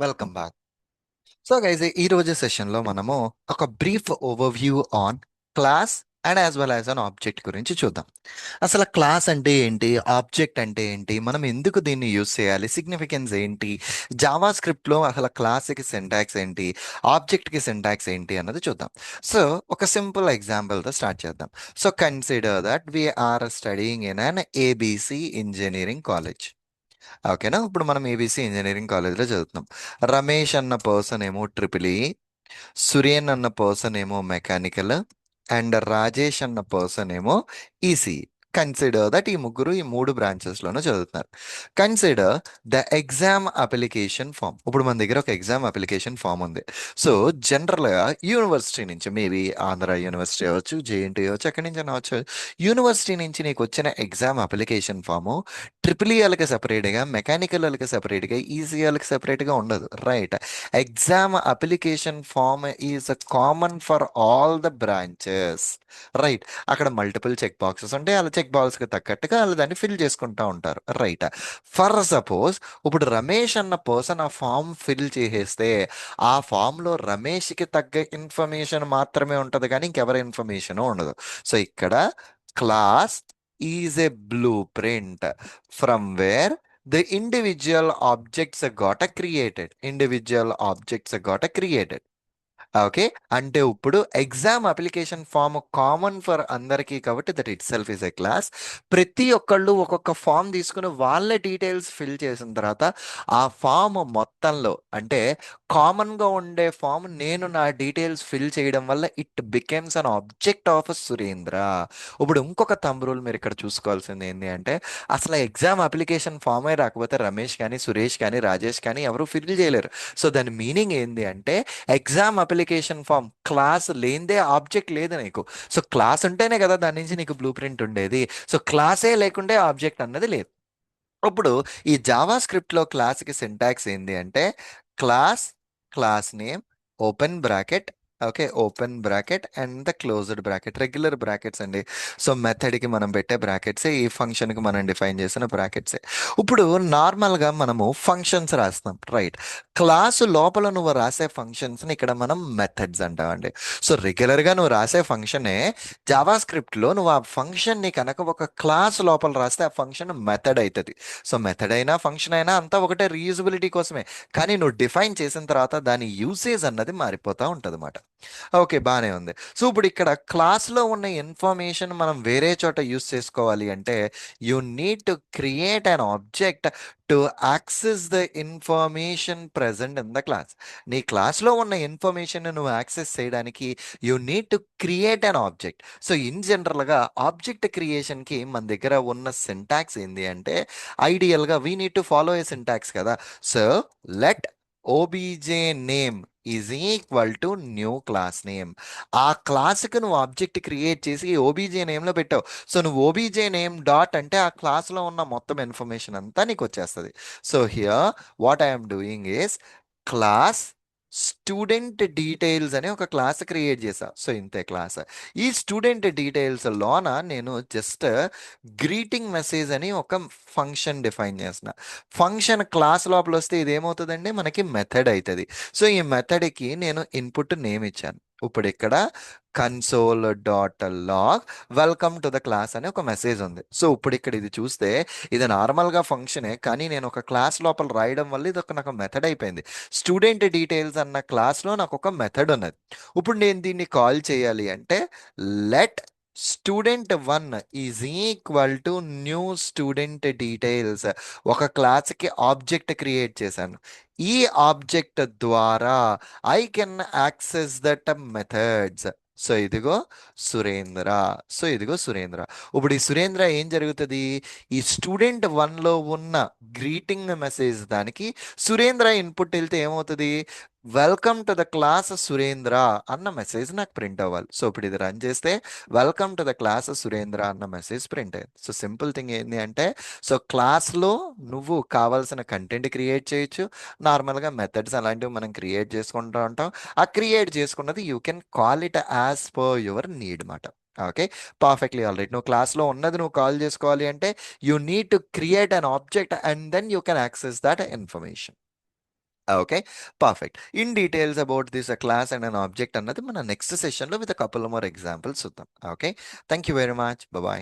Welcome back. So guys, ఈ రోజు సెషన్లో మనము ఒక brief overview on class and as well as an object గురించి చూద్దాం. అసలు క్లాస్ అంటే ఏంటి, ఆబ్జెక్ట్ అంటే ఏంటి, మనం ఎందుకు దీన్ని యూజ్ చేయాలి, సిగ్నిఫికెన్స్ ఏంటి, జావా స్క్రిప్ట్లో అసలు క్లాస్కి సింటాక్స్ ఏంటి, ఆబ్జెక్ట్కి సింటాక్స్ ఏంటి అన్నది చూద్దాం. సో ఒక సింపుల్ ఎగ్జాంపుల్తో స్టార్ట్ చేద్దాం. So consider that we are studying in an ABC engineering college. ఓకేనా, ఇప్పుడు మనం ఏబిసి ఇంజనీరింగ్ కాలేజ్లో చదువుతున్నాం. రమేష్ అన్న పర్సన్ ఏమో ట్రిపుల్ ఈ, సురేన్ అన్న పర్సన్ ఏమో మెకానికల్, అండ్ రాజేష్ అన్న పర్సన్ ఏమో ఈసీ. కన్సిడర్ దట్ ఈ ముగ్గురు ఈ మూడు బ్రాంచెస్లోనూ చదువుతున్నారు. Consider the exam application form. ఇప్పుడు మన దగ్గర ఒక ఎగ్జామ్ అప్లికేషన్ ఫామ్ ఉంది. సో జనరల్గా యూనివర్సిటీ నుంచి, మేబీ ఆంధ్ర యూనివర్సిటీ అవ్వచ్చు, జేఎన్టీ అవ్వచ్చు, ఎక్కడి నుంచి అవ్వచ్చు, యూనివర్సిటీ నుంచి నీకు వచ్చిన ఎగ్జామ్ అప్లికేషన్ ఫాము ట్రిపుల్ ఈఎల్కి సపరేట్గా, మెకానికల్ వాళ్ళకి సపరేట్గా, ఈసీఎల్కి సపరేట్గా ఉండదు, right? Exam application form is common for all the branches, right? అక్కడ మల్టిపుల్ చెక్ బాక్సెస్ ఉంటాయి, వాళ్ళ చెక్ బాక్స్కి తగ్గట్టుగా వాళ్ళు దాన్ని ఫిల్ చేసుకుంటూ ఉంటారు, రైట్? ఫర్ సపోజ్ ఇప్పుడు రమేష్ అన్న పర్సన్ ఆ ఫామ్ ఫిల్ చేసేస్తే ఆ ఫామ్లో రమేష్కి తగ్గ ఇన్ఫర్మేషన్ మాత్రమే ఉంటుంది, కానీ ఇంకెవరి ఇన్ఫర్మేషన్ ఉండదు. సో ఇక్కడ class is a blue print from where the individual objects got a created. Okay, అంటే ఇప్పుడు exam application form common for అందరికీ కాబట్టి that itself is a class. ప్రతి ఒక్కళ్ళు ఒక్కొక్క ఫామ్ తీసుకుని వాళ్ళ డీటెయిల్స్ ఫిల్ చేసిన తర్వాత ఆ ఫామ్ మొత్తంలో, అంటే కామన్గా ఉండే ఫామ్ నేను నా డీటెయిల్స్ ఫిల్ చేయడం వల్ల it becomes an object of Surendra. ఇప్పుడు ఇంకొక థంబ్ రూల్ మీరు ఇక్కడ చూసుకోవాల్సింది ఏంటి అంటే, అసలు ఎగ్జామ్ అప్లికేషన్ ఫామే రాకపోతే రమేష్ కానీ, సురేష్ కానీ, రాజేష్ కానీ ఎవరు ఫిల్ చేయలేరు. సో దాని మీనింగ్ ఏంటి అంటే, ఎగ్జామ్ అప్లికేషన్ ఫామ్ క్లాస్ లేనిదే ఆబ్జెక్ట్ లేదు నీకు. సో క్లాస్ ఉంటేనే కదా దాని నుంచి నీకు బ్లూ ప్రింట్ ఉండేది. సో క్లాసే లేకుంటే ఆబ్జెక్ట్ అన్నది లేదు. ఇప్పుడు ఈ జావా స్క్రిప్ట్లో క్లాస్కి సింటాక్స్ ఏంటి అంటే, class, class name, open bracket, okay, open bracket and the closed bracket, regular brackets అండి. సో మెథడ్కి మనం పెట్టే బ్రాకెట్సే, ఈ ఫంక్షన్కి మనం డిఫైన్ చేసిన బ్రాకెట్సే. ఇప్పుడు నార్మల్గా మనము ఫంక్షన్స్ రాస్తాం, రైట్? క్లాసు లోపల నువ్వు రాసే ఫంక్షన్స్ని ఇక్కడ మనం మెథడ్స్ అంటామండి. సో రెగ్యులర్గా నువ్వు రాసే ఫంక్షనే జావా స్క్రిప్ట్లో నువ్వు ఆ ఫంక్షన్ని కనుక ఒక క్లాస్ లోపల రాస్తే ఆ ఫంక్షన్ మెథడ్ అవుతుంది. సో మెథడ్ అయినా ఫంక్షన్ అయినా అంతా ఒకటే, రీయూజబిలిటీ కోసమే. కానీ నువ్వు డిఫైన్ చేసిన తర్వాత దాని యూసేజ్ అన్నది మారిపోతూ ఉంటుంది అన్నమాట. ఓకే, బాగానే ఉంది. సో ఇప్పుడు ఇక్కడ క్లాస్లో ఉన్న ఇన్ఫర్మేషన్ మనం వేరే చోట యూస్ చేసుకోవాలి అంటే you need to create an object to access the information present in the class. నీ క్లాస్లో ఉన్న ఇన్ఫర్మేషన్ నువ్వు యాక్సెస్ చేయడానికి you need to create an object. So in జనరల్గా ఆబ్జెక్ట్ క్రియేషన్కి మన దగ్గర ఉన్న సింటాక్స్ ఏంటి అంటే, ఐడియల్గా we need to follow a syntax కదా. So let OBJ name is equal to new class name. ఆ క్లాస్కి నువ్వు ఆబ్జెక్ట్ క్రియేట్ చేసి ఓబీజే నేమ్లో పెట్టావు. సో నువ్వు ఓబీజే నేమ్ డాట్ అంటే ఆ క్లాస్లో ఉన్న మొత్తం ఇన్ఫర్మేషన్ అంతా నీకు వచ్చేస్తుంది. So here what I'm doing is class student details అనే ఒక క్లాస్ క్రియేట్ చేశా. సో ఇంతే క్లాస్. ఈ స్టూడెంట్ డీటెయిల్స్ లోన నేను జస్ట్ గ్రీటింగ్ మెసేజ్ అని ఒక ఫంక్షన్ డిఫైన్ చేసిన. ఫంక్షన్ క్లాస్ లోపల వస్తే ఇది ఏమవుతుందండి, మనకి మెథడ్ అవుతుంది. సో ఈ మెథడ్కి నేను ఇన్పుట్ నేమ్ ఇచ్చాను. ఇప్పుడు ఇక్కడ console dot log welcome to the class అనే ఒక మెసేజ్ ఉంది. సో ఇప్పుడు ఇక్కడ ఇది చూస్తే ఇది నార్మల్గా ఫంక్షనే, కానీ నేను ఒక క్లాస్ లోపల రాయడం వల్ల ఇది ఒక నాకు మెథడ్ అయిపోయింది. స్టూడెంట్ డీటెయిల్స్ అన్న క్లాస్లో నాకు ఒక మెథడ్ ఉన్నది. ఇప్పుడు నేను దీన్ని కాల్ చేయాలి అంటే let student one is equal to new student details. ఒక క్లాస్కి ఆబ్జెక్ట్ క్రియేట్ చేశాను. ఈ ఆబ్జెక్ట్ ద్వారా I can access that methods. So ఇదిగో సురేంద్ర. సో ఇదిగో సురేంద్ర. ఇప్పుడు ఈ సురేంద్ర ఏం జరుగుతుంది, ఈ స్టూడెంట్ వన్లో ఉన్న గ్రీటింగ్ మెసేజ్ దానికి సురేంద్ర ఇన్పుట్ వెళ్తే ఏమవుతుంది, welcome to the class Surendra అన్న మెసేజ్ నాకు ప్రింట్ అవ్వాలి. సో ఇప్పుడు ఇది రన్ చేస్తే welcome to the class Surendra అన్న మెసేజ్ ప్రింట్ అయ్యింది. సో సింపుల్ థింగ్ ఏంటి అంటే, సో క్లాస్లో నువ్వు కావాల్సిన కంటెంట్ క్రియేట్ చేయొచ్చు. నార్మల్గా మెథడ్స్ అలాంటివి మనం క్రియేట్ చేసుకుంటూ ఉంటాం. ఆ క్రియేట్ చేసుకున్నది you can call it as per your need మాట. Okay, perfectly all right. నువ్వు క్లాస్లో ఉన్నది నువ్వు కాల్ చేసుకోవాలి అంటే you need to create an object and then you can access that information. Okay. Perfect. In details about this class and an object అన్నది మన next సెషన్‌లో with a couple more examples చూద్దాం. Okay. Thank you very much. Bye.